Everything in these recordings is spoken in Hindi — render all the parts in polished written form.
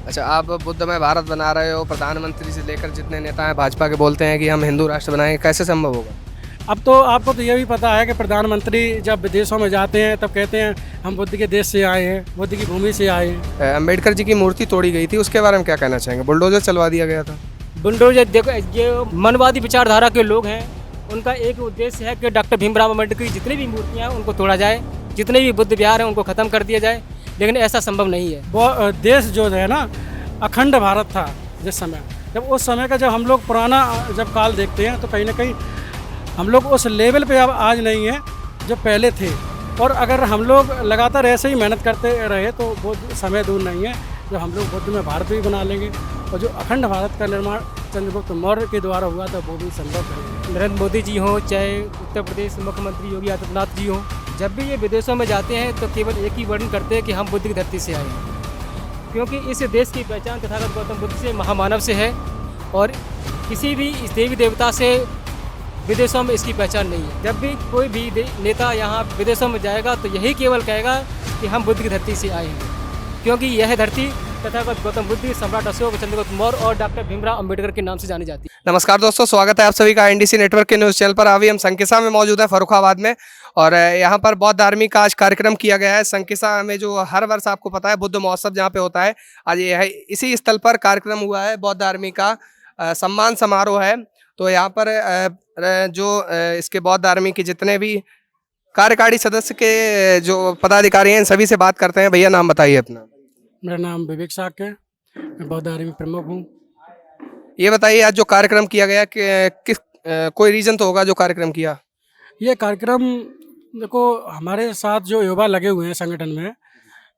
अच्छा, आप बुद्धमय भारत बना रहे हो, प्रधानमंत्री से लेकर जितने नेता हैं भाजपा के बोलते हैं कि हम हिंदू राष्ट्र बनाएंगे, कैसे संभव होगा? अब तो आपको तो ये भी पता है कि प्रधानमंत्री जब विदेशों में जाते हैं तब कहते हैं हम बुद्ध के देश से आए हैं, बुद्ध की भूमि से आए हैं। अंबेडकर जी की मूर्ति तोड़ी गई थी, उसके बारे में क्या कहना चाहेंगे? बुलडोजर चलवा दिया गया था। बुलडोजर देखो, ये मनवादी विचारधारा के लोग हैं। उनका एक उद्देश्य है कि डॉक्टर भीमराव अम्बेडकर की जितनी भी मूर्तियां हैं उनको तोड़ा जाए, जितने भी बुद्ध विहार हैं उनको ख़त्म कर दिया जाए, लेकिन ऐसा संभव नहीं है। वो देश जो है ना, अखंड भारत था जिस समय, जब उस समय का जब हम लोग पुराना जब काल देखते हैं तो कहीं ना कहीं हम लोग उस लेवल पे अब आज नहीं है जो पहले थे। और अगर हम लोग लगातार ऐसे ही मेहनत करते रहे तो बहुत समय दूर नहीं है जो हम लोग बुद्ध में भारत भी बना लेंगे, और जो अखंड भारत का निर्माण चंद्रगुप्त मौर्य के द्वारा हुआ था वो भी संभव करेंगे। नरेंद्र मोदी जी हों, चाहे उत्तर प्रदेश मुख्यमंत्री योगी आदित्यनाथ जी हों, जब भी ये विदेशों में जाते हैं तो केवल एक ही वर्णन करते हैं कि हम बुद्ध की धरती से आए हैं, क्योंकि इस देश की पहचान तथागत गौतम बुद्ध से, महामानव से है, और किसी भी इस देवी देवता से विदेशों में इसकी पहचान नहीं है। जब भी कोई भी नेता यहाँ विदेशों में जाएगा तो यही केवल कहेगा कि हम बुद्ध की धरती से आए हैं, क्योंकि यह धरती तथागत गौतम बुद्ध, सम्राट अशोक, चंद्रगुप्त मौर्य और डॉक्टर भीमराव अम्बेडकर के नाम से जानी जाती है। नमस्कार दोस्तों, स्वागत है आप सभी का एनडीसी नेटवर्क के न्यूज़ चैनल पर। अभी हम संकिसा में मौजूद है, फर्रुखाबाद में, और यहाँ पर बौद्ध धार्मिक का आज कार्यक्रम किया गया है। संकिसा में जो हर वर्ष आपको पता है बुद्ध महोत्सव जहाँ पे होता है, आज ये है इसी स्थल पर कार्यक्रम हुआ है। बौद्ध धार्मिक का सम्मान समारोह है। तो यहाँ पर इसके बौद्ध धार्मिक के जितने भी कार्यकारी सदस्य के जो पदाधिकारी हैं सभी से बात करते हैं। भैया नाम बताइए अपना। मेरा नाम विवेक साक है, मैं बौद्ध धार्मिक प्रमुख हूँ। ये बताइए आज जो कार्यक्रम किया गया किस कोई रीजन तो होगा जो कार्यक्रम किया? ये कार्यक्रम देखो, हमारे साथ जो युवा लगे हुए हैं संगठन में,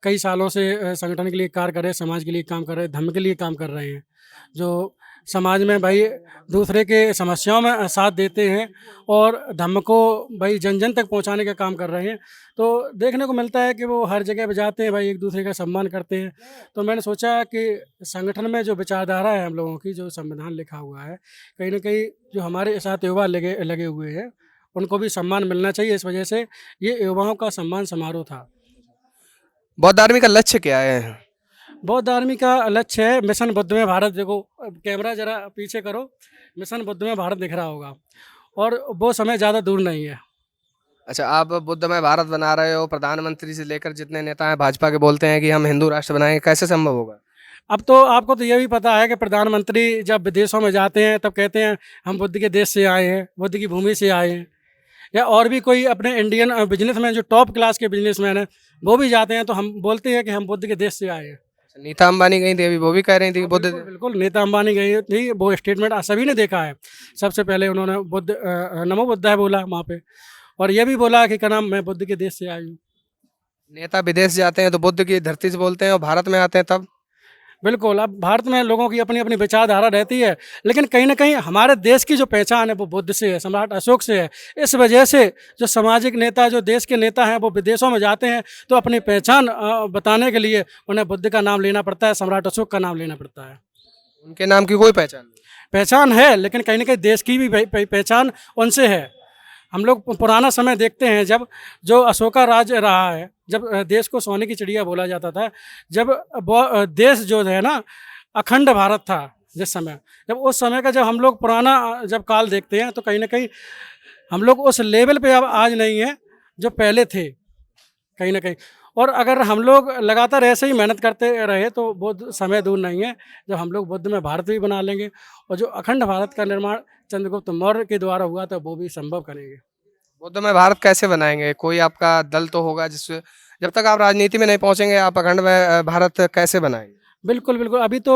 कई सालों से संगठन के लिए कार्य कर रहे हैं, समाज के लिए काम कर रहे हैं, धर्म के लिए काम कर रहे हैं, जो समाज में भाई दूसरे के समस्याओं में साथ देते हैं और धर्म को भाई जन जन तक पहुंचाने का काम कर रहे हैं। तो देखने को मिलता है कि वो हर जगह पे जाते हैं, भाई एक दूसरे का सम्मान करते हैं। तो मैंने सोचा कि संगठन में जो विचारधारा है हम लोगों की, जो संविधान लिखा हुआ है, कहीं ना कहीं जो हमारे साथ युवा लगे हुए हैं उनको भी सम्मान मिलना चाहिए। इस वजह से ये युवाओं का सम्मान समारोह था। बौद्ध धार्मिक का लक्ष्य क्या है? बौद्ध धार्मिक का लक्ष्य है मिशन बुद्ध में भारत। देखो कैमरा जरा पीछे करो, मिशन बुद्ध में भारत दिख रहा होगा, और वो समय ज़्यादा दूर नहीं है। अच्छा, आप बुद्धमय भारत बना रहे हो, प्रधानमंत्री से लेकर जितने नेता हैं भाजपा के बोलते हैं कि हम हिंदू राष्ट्र बनाएंगे, कैसे संभव होगा? अब तो आपको तो ये भी पता है कि प्रधानमंत्री जब विदेशों में जाते हैं तब कहते हैं हम बुद्ध के देश से आए हैं, बुद्ध की भूमि से आए हैं। या और भी कोई अपने इंडियन बिजनेसमैन जो टॉप क्लास के बिजनेसमैन हैं वो भी जाते हैं तो हम बोलते हैं कि हम बुद्ध के देश से आए हैं। नीता अंबानी गई थी, अभी वो भी कह रही थी कि बुद्ध बिल्कुल नेता अंबानी गई थी, वो स्टेटमेंट सभी ने देखा है। सबसे पहले उन्होंने बुद्ध नमो बुद्धाय बोला वहाँ पे, और ये भी बोला कि क्या नाम, मैं बुद्ध के देश से आई हूँ। नेता विदेश जाते हैं तो बुद्ध की धरती से बोलते हैं, और भारत में आते हैं तब बिल्कुल, अब भारत में लोगों की अपनी अपनी विचारधारा रहती है, लेकिन कहीं ना कहीं हमारे देश की जो पहचान है वो बुद्ध से है, सम्राट अशोक से है। इस वजह से जो सामाजिक नेता, जो देश के नेता हैं, वो विदेशों में जाते हैं तो अपनी पहचान बताने के लिए उन्हें बुद्ध का नाम लेना पड़ता है, सम्राट अशोक का नाम लेना पड़ता है। उनके नाम की कोई पहचान नहीं। पहचान है, लेकिन कहीं ना कहीं देश की भी पहचान उनसे है। हम लोग पुराना समय देखते हैं, जब जो अशोका राज्य रहा है, जब देश को सोने की चिड़िया बोला जाता था, जब देश जो है ना अखंड भारत था जिस समय, जब उस समय का जब हम लोग पुराना जब काल देखते हैं तो कहीं ना कहीं हम लोग उस लेवल पे अब आज नहीं है जो पहले थे कहीं ना कहीं। और अगर हम लोग लगातार ऐसे ही मेहनत करते रहे तो बहुत समय दूर नहीं है जब हम लोग बुद्ध में भारत भी बना लेंगे, और जो अखंड भारत का निर्माण चंद्रगुप्त मौर्य के द्वारा हुआ था वो भी संभव करेंगे। बुद्धमय भारत कैसे बनाएंगे? कोई आपका दल तो होगा जिससे, जब तक आप राजनीति में नहीं पहुंचेंगे आप अखंड भारत कैसे बनाएंगे? बिल्कुल बिल्कुल, अभी तो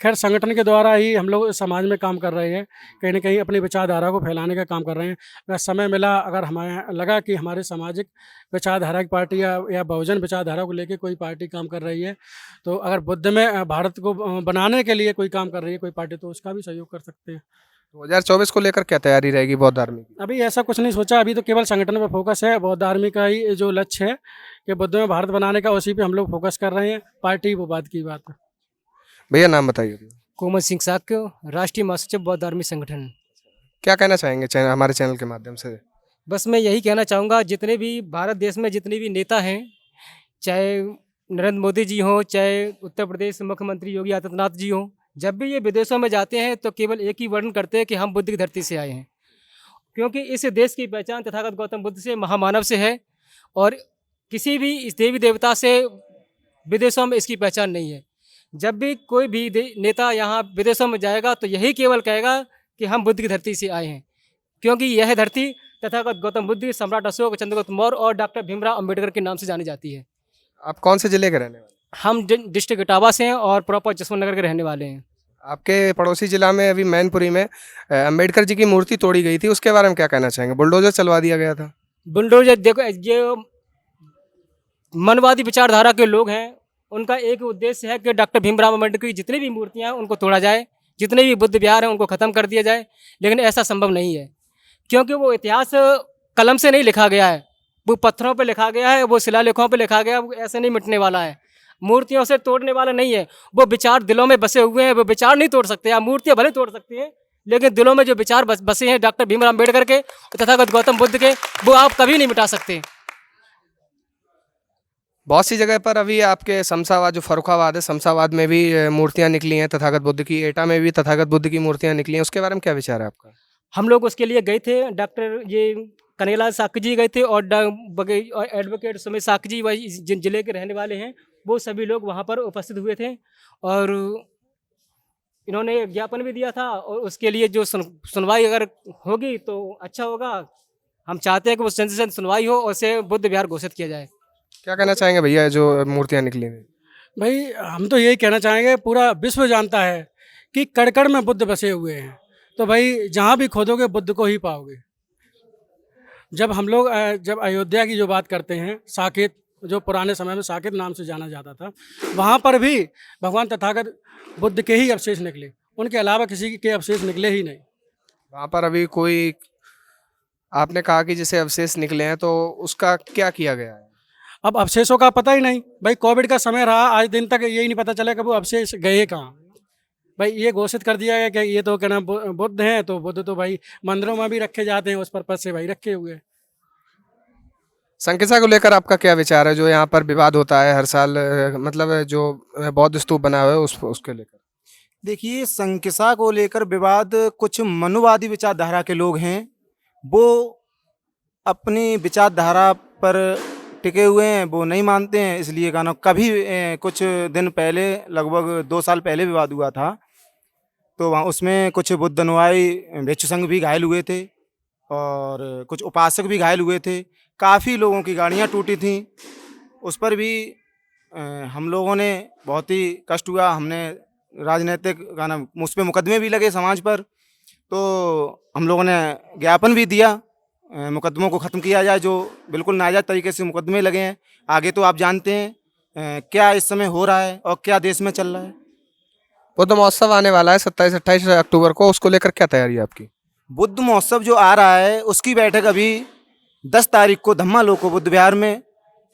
खैर संगठन के द्वारा ही हम लोग समाज में काम कर रहे हैं, कहीं ना कहीं अपनी विचारधारा को फैलाने का काम कर रहे हैं। अगर समय मिला, अगर हमें लगा कि हमारे सामाजिक विचारधारा की पार्टी या बहुजन विचारधारा को लेकर कोई पार्टी काम कर रही है, तो अगर बुद्ध में भारत को बनाने के लिए कोई काम कर रही है कोई पार्टी, तो उसका भी सहयोग कर सकते हैं। 2024 को लेकर क्या तैयारी रहेगी बौद्ध धार्मिक की? अभी ऐसा कुछ नहीं सोचा, अभी तो केवल संगठन पे फोकस है। बौद्ध आर्मी का ही जो लक्ष्य है कि बुद्ध में भारत बनाने का, उसी पे हम लोग फोकस कर रहे हैं। पार्टी वो बात की बात है। भैया नाम बताइए। कोमल सिंह साक्य, राष्ट्रीय महासचिव बौद्ध धार्मिक संगठन। क्या कहना चाहेंगे हमारे चैनल के माध्यम से? बस मैं यही कहना चाहूँगा, जितने भी भारत देश में जितने भी नेता हैं, चाहे नरेंद्र मोदी जी हों, चाहे उत्तर प्रदेश मुख्यमंत्री योगी आदित्यनाथ जी हों, जब भी ये विदेशों में जाते हैं तो केवल एक ही वर्णन करते हैं कि हम बुद्ध की धरती से आए हैं। क्योंकि इस देश की पहचान तथागत गौतम बुद्ध से, महामानव से है, और किसी भी इस देवी देवता से विदेशों में इसकी पहचान नहीं है। जब भी कोई भी नेता यहाँ विदेशों में जाएगा तो यही केवल कहेगा कि हम बुद्ध की धरती से आए हैं, क्योंकि यह धरती तथागत गौतम बुद्ध, सम्राट अशोक, चंद्रगुप्त मौर्य और डॉक्टर भीमराव अंबेडकर के नाम से जानी जाती है। आप कौन से जिले के रहने वाले? हम डिस्ट्रिक्ट इटावा से हैं और प्रॉपर जसवंत नगर के रहने वाले हैं। आपके पड़ोसी जिला में अभी मैनपुरी में अंबेडकर जी की मूर्ति तोड़ी गई थी, उसके बारे में क्या कहना चाहेंगे? बुलडोजर चलवा दिया गया था। बुलडोजर, देखो, ये मनवादी विचारधारा के लोग हैं, उनका एक उद्देश्य है कि डॉक्टर भीमराव अंबेडकर की जितनी भी मूर्तियां हैं उनको तोड़ा जाए, जितने भी बुद्ध विहार हैं उनको ख़त्म कर दिया जाए। लेकिन ऐसा संभव नहीं है, क्योंकि वो इतिहास कलम से नहीं लिखा गया है, वो पत्थरों पे लिखा गया है, वो शिलालेखों पे लिखा गया है, वो ऐसे नहीं मिटने वाला है, मूर्तियों से तोड़ने वाला नहीं है। वो विचार दिलों में बसे हुए हैं, वो विचार नहीं तोड़ सकते। आप मूर्तियाँ भले तोड़ सकती हैं, लेकिन दिलों में जो विचार बसे हैं डॉक्टर भीमराव अंबेडकर के, तथागत गौतम बुद्ध के, वो आप कभी नहीं मिटा सकते। बहुत सी जगह पर अभी आपके शमशाबाद, जो फर्रुखाबाद है, शमशाबाद में भी मूर्तियाँ निकली हैं तथागत बुद्ध की, एटा में भी तथागत बुद्ध की मूर्तियाँ निकली हैं, उसके बारे में क्या विचार है आपका? हम लोग उसके लिए गए थे, डॉक्टर ये कन्हैयालाल साकी जी गए थे और एडवोकेट सुमित साकी जी, वही जिन जिले के रहने वाले हैं, वो सभी लोग वहाँ पर उपस्थित हुए थे और इन्होंने ज्ञापन भी दिया था। और उसके लिए जो सुनवाई अगर होगी तो अच्छा होगा। हम चाहते हैं कि उस जल्द से जल्द सुनवाई हो और उसे बुद्ध विहार घोषित किया जाए। क्या कहना चाहेंगे भैया, जो मूर्तियाँ निकली हैं? भाई हम तो यही कहना चाहेंगे, पूरा विश्व जानता है कि कड़कड़ में बुद्ध बसे हुए हैं, तो भाई जहाँ भी खोदोगे बुद्ध को ही पाओगे। जब हम लोग जब अयोध्या की जो बात करते हैं, साकेत, जो पुराने समय में साकेत नाम से जाना जाता था, वहाँ पर भी भगवान तथागत बुद्ध के ही अवशेष निकले, उनके अलावा किसी के अवशेष निकले ही नहीं। वहाँ पर अभी कोई, आपने कहा कि जैसे अवशेष निकले हैं, तो उसका क्या किया गया है? अब अवशेषों का पता ही नहीं भाई, कोविड का समय रहा, आज दिन तक यही नहीं पता चला कि वो अवशेष गए कहाँ। भाई ये घोषित कर दिया गया कि ये तो क्या नाम बुद्ध हैं, तो बुद्ध तो भाई मंदिरों में भी रखे जाते हैं, उस पर्पज से भाई रखे हुए। संकिसा को लेकर आपका क्या विचार है, जो यहाँ पर विवाद होता है हर साल, मतलब जो बौद्ध स्तूप बना हुआ है उसके लेकर? देखिए, संकिसा को लेकर विवाद, कुछ मनुवादी विचारधारा के लोग हैं, वो अपनी विचारधारा पर टिके हुए हैं, वो नहीं मानते हैं, इसलिए गाना कभी कुछ दिन पहले, लगभग 2 साल पहले विवाद हुआ था, तो वहाँ उसमें कुछ बुद्ध अनुयायी भिक्षु संघ भी घायल हुए थे और कुछ उपासक भी घायल हुए थे, काफ़ी लोगों की गाड़ियाँ टूटी थीं। उस पर भी हम लोगों ने बहुत ही कष्ट हुआ, हमने राजनीतिक गाना उस पर मुकदमे भी लगे समाज पर, तो हम लोगों ने ज्ञापन भी दिया, मुकदमों को ख़त्म किया जाए, जो बिल्कुल नाजायज़ तरीके से मुकदमे लगे हैं। आगे तो आप जानते हैं क्या इस समय हो रहा है और क्या देश में चल रहा है। बुद्ध महोत्सव आने वाला है 27-28 अक्टूबर को, उसको लेकर क्या तैयारी है आपकी? बुद्ध महोत्सव जो आ रहा है उसकी बैठक अभी 10 तारीख को धम्मा लोको बुद्ध विहार में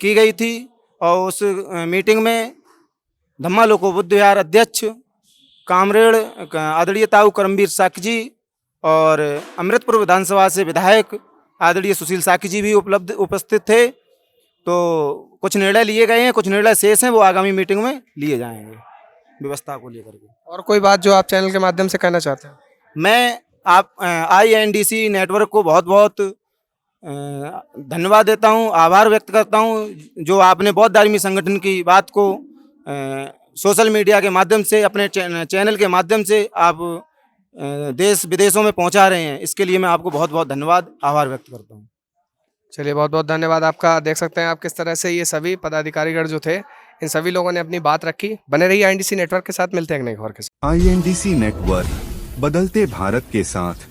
की गई थी, और उस मीटिंग में धम्मा लोको बुद्ध विहार अध्यक्ष कामरेड आदरणीय ताऊ करमवीर साकी जी और अमृतपुर विधानसभा से विधायक आदरणीय सुशील साकी जी भी उपस्थित थे। तो कुछ निर्णय लिए गए हैं, कुछ निर्णय शेष हैं, वो आगामी मीटिंग में लिए जाएंगे व्यवस्था को लेकर के। और कोई बात जो आप चैनल के माध्यम से कहना चाहते हैं? मैं आप INDC नेटवर्क को बहुत बहुत धन्यवाद देता हूं, आभार व्यक्त करता हूं, जो आपने बौद्ध धार्मिक संगठन की बात को सोशल मीडिया के माध्यम से, अपने चैनल के माध्यम से आप देश विदेशों में पहुंचा रहे हैं। इसके लिए मैं आपको बहुत बहुत धन्यवाद, आभार व्यक्त करता हूं। चलिए, बहुत बहुत धन्यवाद आपका। देख सकते हैं आप किस तरह से ये सभी पदाधिकारीगण जो थे, इन सभी लोगों ने अपनी बात रखी। बने रहिए INDC नेटवर्क के साथ, मिलते हैं एक नए खबर के साथ। INDC नेटवर्क, बदलते भारत के साथ।